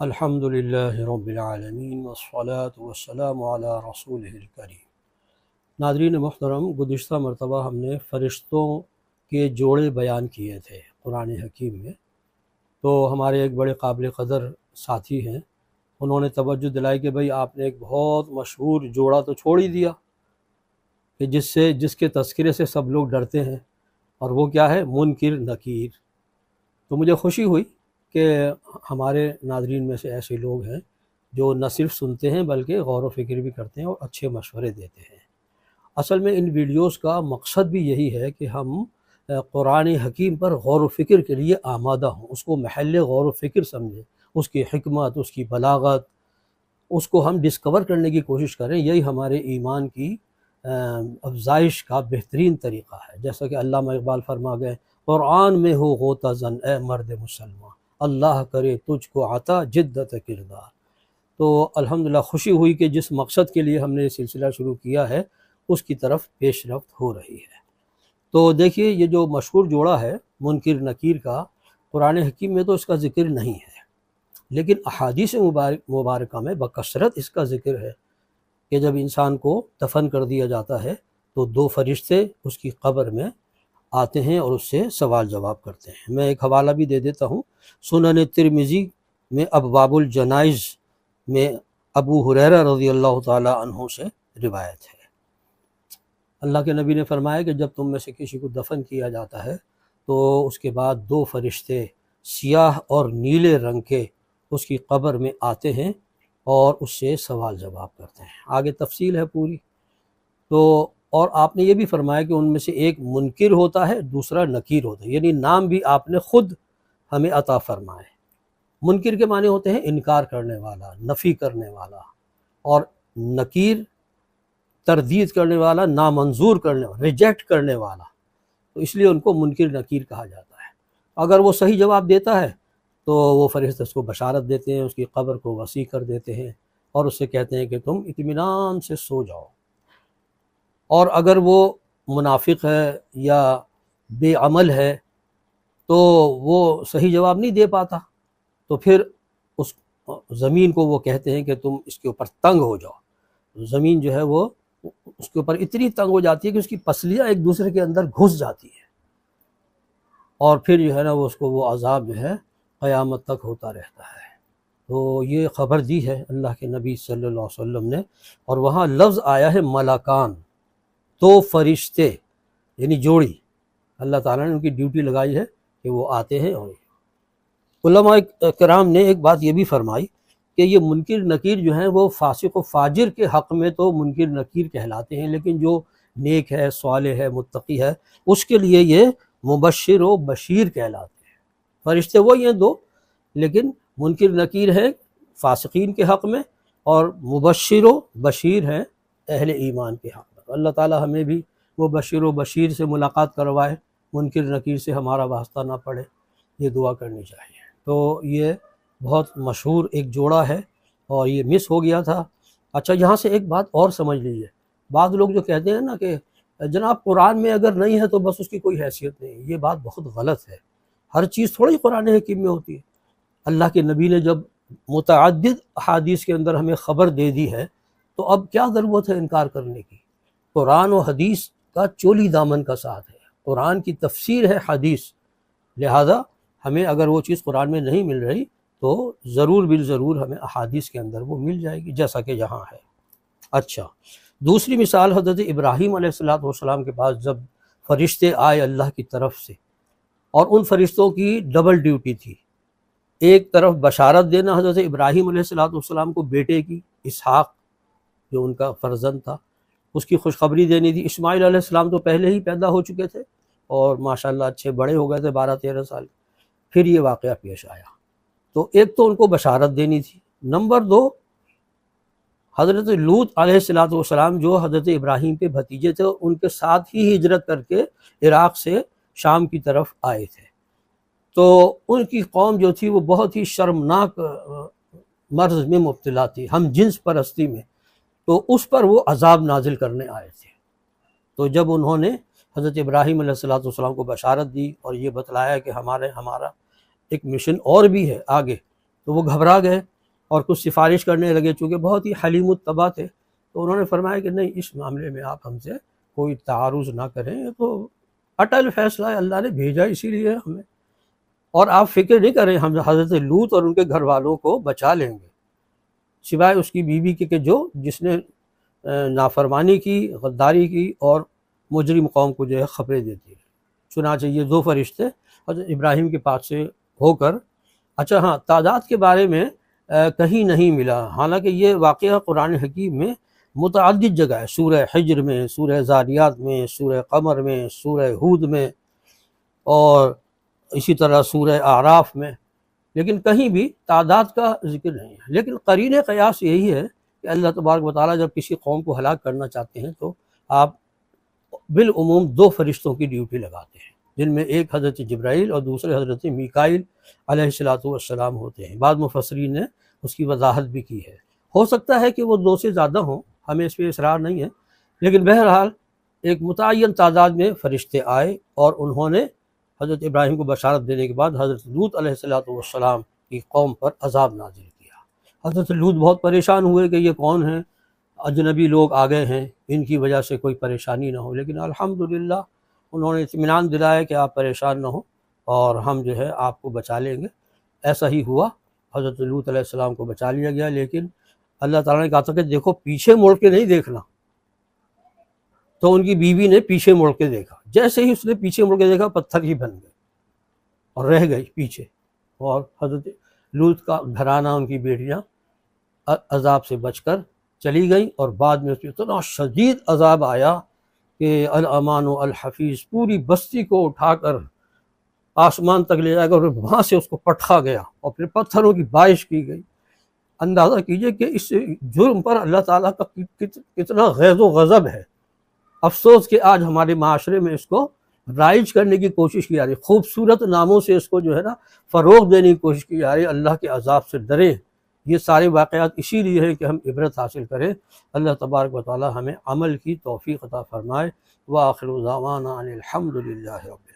الحمد للہ رب العالمین والصلاة والسلام علی رسولہ الکریم۔ ناظرین محترم، گزشتہ مرتبہ ہم نے فرشتوں کے جوڑے بیان کیے تھے قرآن حکیم میں، تو ہمارے ایک بڑے قابل قدر ساتھی ہیں، انہوں نے توجہ دلائی کہ بھئی آپ نے ایک بہت مشہور جوڑا تو چھوڑ ہی دیا کہ جس کے تذکرے سے سب لوگ ڈرتے ہیں، اور وہ کیا ہے؟ منکر نکیر۔ تو مجھے خوشی ہوئی کہ ہمارے ناظرین میں سے ایسے لوگ ہیں جو نہ صرف سنتے ہیں بلکہ غور و فکر بھی کرتے ہیں اور اچھے مشورے دیتے ہیں۔ اصل میں ان ویڈیوز کا مقصد بھی یہی ہے کہ ہم قرآن حکیم پر غور و فکر کے لیے آمادہ ہوں، اس کو محل غور و فکر سمجھیں، اس کی حکمت، اس کی بلاغت، اس کو ہم ڈسکور کرنے کی کوشش کریں۔ یہی ہمارے ایمان کی افزائش کا بہترین طریقہ ہے۔ جیسا کہ علامہ اقبال فرما گئے، قرآن میں ہو غوطہ زن اے مرد مسلمان، اللہ کرے تجھ کو عطا جدت کردار۔ تو الحمدللہ خوشی ہوئی کہ جس مقصد کے لیے ہم نے یہ سلسلہ شروع کیا ہے اس کی طرف پیش رفت ہو رہی ہے۔ تو دیکھیے، یہ جو مشہور جوڑا ہے منکر نکیر کا، قرآن حکیم میں تو اس کا ذکر نہیں ہے، لیکن احادیث مبارکہ میں بکثرت اس کا ذکر ہے کہ جب انسان کو دفن کر دیا جاتا ہے تو دو فرشتے اس کی قبر میں آتے ہیں اور اس سے سوال جواب کرتے ہیں۔ میں ایک حوالہ بھی دے دیتا ہوں، سنن ترمذی میں ابواب الجنائز میں ابو ہریرہ رضی اللہ تعالی عنہ سے روایت ہے۔ اللہ کے نبی نے فرمایا کہ جب تم میں سے کسی کو دفن کیا جاتا ہے تو اس کے بعد دو فرشتے سیاہ اور نیلے رنگ کے اس کی قبر میں آتے ہیں اور اس سے سوال جواب کرتے ہیں۔ آگے تفصیل ہے پوری۔ تو اور آپ نے یہ بھی فرمایا کہ ان میں سے ایک منکر ہوتا ہے، دوسرا نکیر ہوتا ہے، یعنی نام بھی آپ نے خود ہمیں عطا فرمائے۔ منکر کے معنی ہوتے ہیں انکار کرنے والا، نفی کرنے والا، اور نکیر تردید کرنے والا، نامنظور کرنے والا، ریجیکٹ کرنے والا۔ تو اس لیے ان کو منکر نکیر کہا جاتا ہے۔ اگر وہ صحیح جواب دیتا ہے تو وہ فرشتے اس کو بشارت دیتے ہیں، اس کی قبر کو وسیع کر دیتے ہیں اور اس سے کہتے ہیں کہ تم اطمینان سے سو جاؤ۔ اور اگر وہ منافق ہے یا بے عمل ہے تو وہ صحیح جواب نہیں دے پاتا، تو پھر اس زمین کو وہ کہتے ہیں کہ تم اس کے اوپر تنگ ہو جاؤ۔ زمین جو ہے وہ اس کے اوپر اتنی تنگ ہو جاتی ہے کہ اس کی پسلیاں ایک دوسرے کے اندر گھس جاتی ہیں، اور پھر جو ہے نا وہ عذاب جو ہے قیامت تک ہوتا رہتا ہے۔ تو یہ خبر دی ہے اللہ کے نبی صلی اللہ علیہ وسلم نے، اور وہاں لفظ آیا ہے ملکان، دو فرشتے، یعنی جوڑی۔ اللہ تعالیٰ نے ان کی ڈیوٹی لگائی ہے کہ وہ آتے ہیں۔ اور علماء کرام نے ایک بات یہ بھی فرمائی کہ یہ منکر نکیر جو ہیں وہ فاسق و فاجر کے حق میں تو منکر نکیر کہلاتے ہیں، لیکن جو نیک ہے، صالح ہے، متقی ہے، اس کے لیے یہ مبشر و بشیر کہلاتے ہیں۔ فرشتے وہی ہیں دو، لیکن منکر نکیر ہے فاسقین کے حق میں، اور مبشر و بشیر ہیں اہل ایمان کے حق میں۔ اللہ تعالی ہمیں بھی مبشر و بشیر سے ملاقات کروائے، منکر نکیر سے ہمارا واسطہ نہ پڑے، یہ دعا کرنی چاہیے۔ تو یہ بہت مشہور ایک جوڑا ہے اور یہ مس ہو گیا تھا۔ اچھا، یہاں سے ایک بات اور سمجھ لیجیے، بعض لوگ جو کہتے ہیں نا کہ جناب قرآن میں اگر نہیں ہے تو بس اس کی کوئی حیثیت نہیں، یہ بات بہت غلط ہے۔ ہر چیز تھوڑی قرآن حکیم میں ہوتی ہے۔ اللہ کے نبی نے جب متعدد احادیث کے اندر ہمیں خبر دے دی ہے تو اب کیا ضرورت ہے انکار کرنے کی؟ قرآن و حدیث کا چولی دامن کا ساتھ ہے، قرآن کی تفسیر ہے حدیث، لہذا ہمیں اگر وہ چیز قرآن میں نہیں مل رہی تو ضرور بالضرور ہمیں احادیث کے اندر وہ مل جائے گی، جیسا کہ یہاں ہے۔ اچھا، دوسری مثال حضرت ابراہیم علیہ السلام کے پاس جب فرشتے آئے اللہ کی طرف سے، اور ان فرشتوں کی ڈبل ڈیوٹی تھی، ایک طرف بشارت دینا حضرت ابراہیم علیہ السلام کو بیٹے کی، اسحاق جو ان کا فرزند تھا، اس کی خوشخبری دینی تھی۔ اسماعیل علیہ السلام تو پہلے ہی پیدا ہو چکے تھے اور ماشاءاللہ اچھے بڑے ہو گئے تھے، 12-13 سال۔ پھر یہ واقعہ پیش آیا، تو ایک تو ان کو بشارت دینی تھی، نمبر 2 حضرت لوط علیہ السلام جو حضرت ابراہیم کے بھتیجے تھے، ان کے ساتھ ہی ہجرت کر کے عراق سے شام کی طرف آئے تھے، تو ان کی قوم جو تھی وہ بہت ہی شرمناک مرض میں مبتلا تھی، ہم جنس پرستی میں، تو اس پر وہ عذاب نازل کرنے آئے تھے۔ تو جب انہوں نے حضرت ابراہیم علیہ السلام کو بشارت دی اور یہ بتلایا کہ ہمارا ایک مشن اور بھی ہے آگے، تو وہ گھبرا گئے اور کچھ سفارش کرنے لگے، چونکہ بہت ہی حلیم الطبع تھے، تو انہوں نے فرمایا کہ نہیں، اس معاملے میں آپ ہم سے کوئی تعارض نہ کریں، یہ تو اٹل فیصلہ ہے، اللہ نے بھیجا اسی لیے ہمیں، اور آپ فکر نہیں کریں، ہم حضرت لوط اور ان کے گھر والوں کو بچا لیں گے، سوائے اس کی بیوی کے کہ جس نے نافرمانی کی، غداری کی اور مجرم قوم کو جو ہے خبریں دیتی ہے۔ چنانچہ یہ دو فرشتے حضرت ابراہیم کے پاس سے ہو کر، اچھا ہاں، تعداد کے بارے میں کہیں نہیں ملا، حالانکہ یہ واقعہ قرآن حکیم میں متعدد جگہ ہے، سورہ حجر میں، سورہ زاریات میں، سورہ قمر میں، سورہ ہود میں، اور اسی طرح سورہ اعراف میں، لیکن کہیں بھی تعداد کا ذکر نہیں ہے۔ لیکن قرین قیاس یہی ہے کہ اللہ تبارک و تعالیٰ جب کسی قوم کو ہلاک کرنا چاہتے ہیں تو آپ بالعموم دو فرشتوں کی ڈیوٹی لگاتے ہیں، جن میں ایک حضرت جبرائیل اور دوسرے حضرت میکائیل علیہ السلام ہوتے ہیں۔ بعض مفسرین نے اس کی وضاحت بھی کی ہے، ہو سکتا ہے کہ وہ دو سے زیادہ ہوں، ہمیں اس پہ اصرار نہیں ہے، لیکن بہرحال ایک متعین تعداد میں فرشتے آئے اور انہوں نے حضرت ابراہیم کو بشارت دینے کے بعد حضرت لوط علیہ السلام کی قوم پر عذاب نازل کیا۔ حضرت لوط بہت پریشان ہوئے کہ یہ کون ہیں، اجنبی لوگ آ گئے ہیں، ان کی وجہ سے کوئی پریشانی نہ ہو، لیکن الحمدللہ انہوں نے اطمینان دلایا کہ آپ پریشان نہ ہوں اور ہم جو ہے آپ کو بچا لیں گے۔ ایسا ہی ہوا، حضرت لوط علیہ السلام کو بچا لیا گیا، لیکن اللہ تعالیٰ نے کہا تھا کہ دیکھو پیچھے مڑ کے نہیں دیکھنا، تو ان کی بیوی نے پیچھے مڑ کے دیکھا، جیسے ہی اس نے پیچھے مڑ کے دیکھا پتھر ہی بن گئے اور رہ گئی پیچھے، اور حضرت لوط کا گھرانہ، ان کی بیٹیاں عذاب سے بچ کر چلی گئیں، اور بعد میں اس پہ اتنا شدید عذاب آیا کہ الامان و الحفیظ پوری بستی کو اٹھا کر آسمان تک لے جائے گا، اور وہاں سے اس کو پٹخا گیا اور پھر پتھروں کی بارش کی گئی۔ اندازہ کیجئے کہ اس جرم پر اللہ تعالیٰ کا کتنا غیظ و غضب ہے۔ افسوس کہ آج ہمارے معاشرے میں اس کو رائج کرنے کی کوشش کی جا رہی ہے، خوبصورت ناموں سے اس کو جو ہے نا فروغ دینے کی کوشش کی جا رہی ہے، اللہ کے عذاب سے ڈریں۔ یہ سارے واقعات اسی لیے ہے کہ ہم عبرت حاصل کریں۔ اللہ تبارک و تعالی ہمیں عمل کی توفیق عطا فرمائے۔ وآخر دعوانا ان الحمد للہ رب العالمین۔